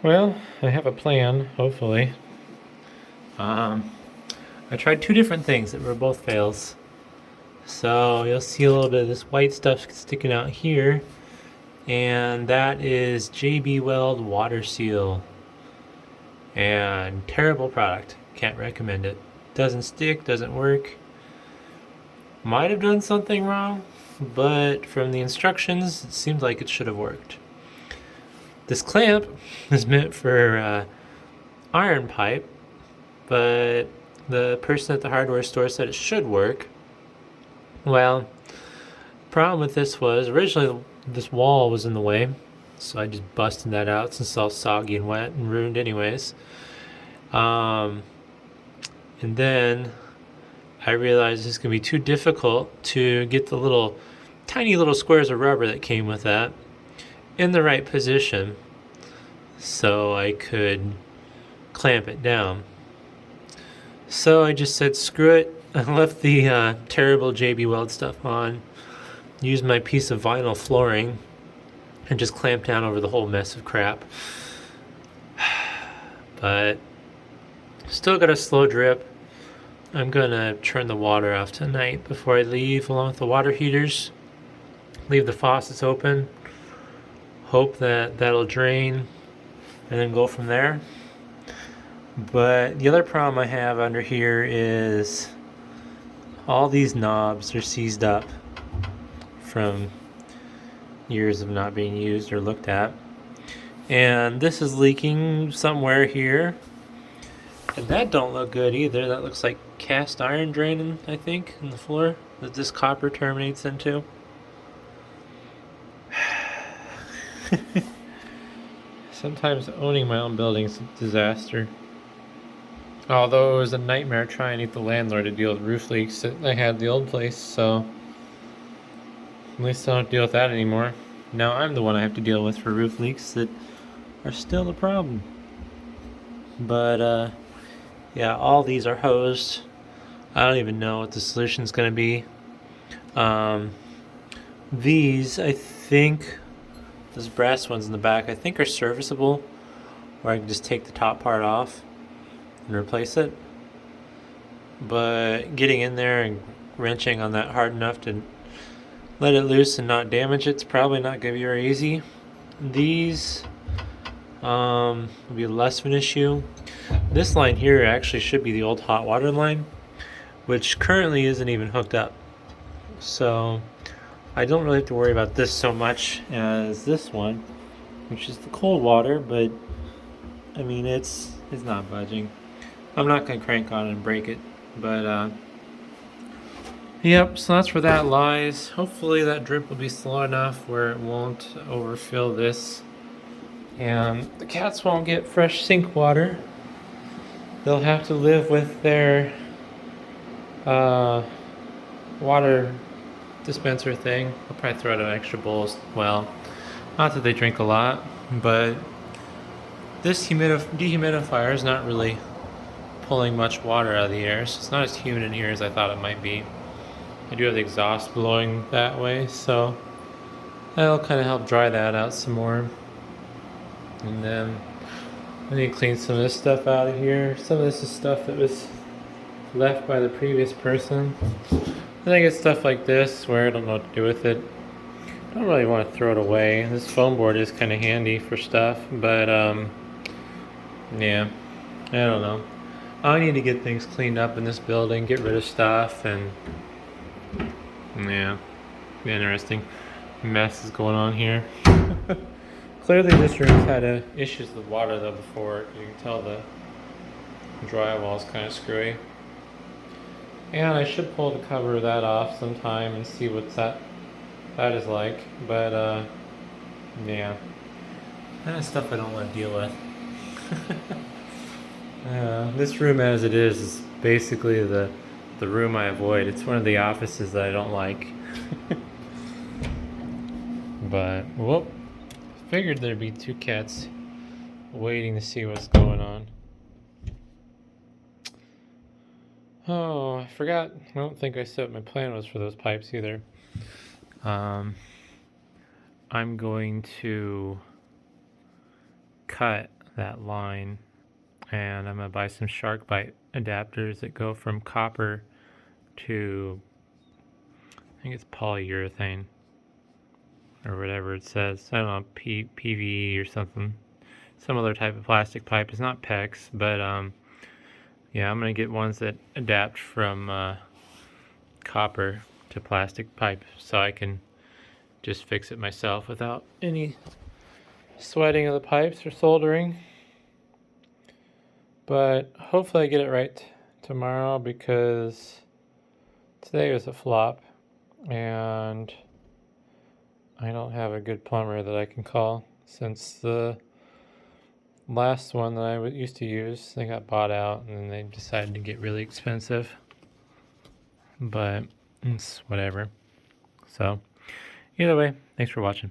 Well, I have a plan, hopefully. Um, I tried two different things that were both fails. So you'll see a little bit of this white stuff sticking out here, and that is JB Weld Water Seal. And terrible product. Can't recommend it. Doesn't stick, doesn't work. Might have done something wrong, but from the instructions, it seemed like it should have worked. This clamp is meant for iron pipe, but the person at the hardware store said it should work. Well, the problem with this was originally this wall was in the way, so I just busted that out since it's all soggy and wet and ruined anyways. Um, and then I realized it's going to be too difficult to get the tiny little squares of rubber that came with that in the right position so I could clamp it down. So I just said screw it. I left the terrible JB Weld stuff on, used my piece of vinyl flooring, and just clamped down over the whole mess of crap. But still got a slow drip. I'm gonna turn the water off tonight before I leave, along with the water heaters. Leave the faucets open. Hope that that'll drain, and then go from there. But the other problem I have under here is all these knobs are seized up from years of not being used or looked at. And this is leaking somewhere here. And that don't look good either. That looks like cast iron draining, I think, in the floor that this copper terminates into. Sometimes owning my own building is a disaster. Although it was a nightmare trying to get the landlord to deal with roof leaks that I had at the old place, so at least I don't deal with that anymore. Now I'm the one I have to deal with for roof leaks that are still a problem. But yeah, all these are hosed. I don't even know what the solution is going to be. These, I think, those brass ones in the back, I think are serviceable, where I can just take the top part off and replace it. But getting in there and wrenching on that hard enough to let it loose and not damage it's probably not going to be very easy. These will be less of an issue. This line here actually should be the old hot water line, which currently isn't even hooked up. So I don't really have to worry about this so much as this one, which is the cold water, but I mean it's not budging. I'm not going to crank on it and break it, but yep, so that's where that lies. Hopefully that drip will be slow enough where it won't overfill this and the cats won't get fresh sink water. They'll have to live with their water dispenser thing. I'll probably throw out an extra bowl as well. Not that they drink a lot, but this dehumidifier is not really pulling much water out of the air, so it's not as humid in here as I thought it might be. I do have the exhaust blowing that way, so that'll kind of help dry that out some more. And then I need to clean some of this stuff out of here. Some of this is stuff that was left by the previous person. I think it's stuff like this where I don't know what to do with it. I don't really want to throw it away. This foam board is kind of handy for stuff, but yeah, I don't know. I need to get things cleaned up in this building, get rid of stuff, and yeah, interesting mess is going on here. Clearly this room's had issues with water though before. You can tell the drywall's kind of screwy. And I should pull the cover of that off sometime and see what that is like. But yeah, that's stuff I don't want to deal with. This room as it is basically the room I avoid. It's one of the offices that I don't like. But whoop, figured there'd be two cats waiting to see what's going on. Oh, I forgot. I don't think I said what my plan was for those pipes either. I'm going to cut that line, and I'm gonna buy some sharkbite adapters that go from copper to, I think it's polyurethane or whatever it says. I don't know, PV or something, some other type of plastic pipe. It's not PEX, but yeah, I'm gonna get ones that adapt from copper to plastic pipe so I can just fix it myself without any sweating of the pipes or soldering. But hopefully I get it right tomorrow, because today was a flop and I don't have a good plumber that I can call, since the last one that I used to use, they got bought out and then they decided to get really expensive. But it's whatever. So either way, thanks for watching.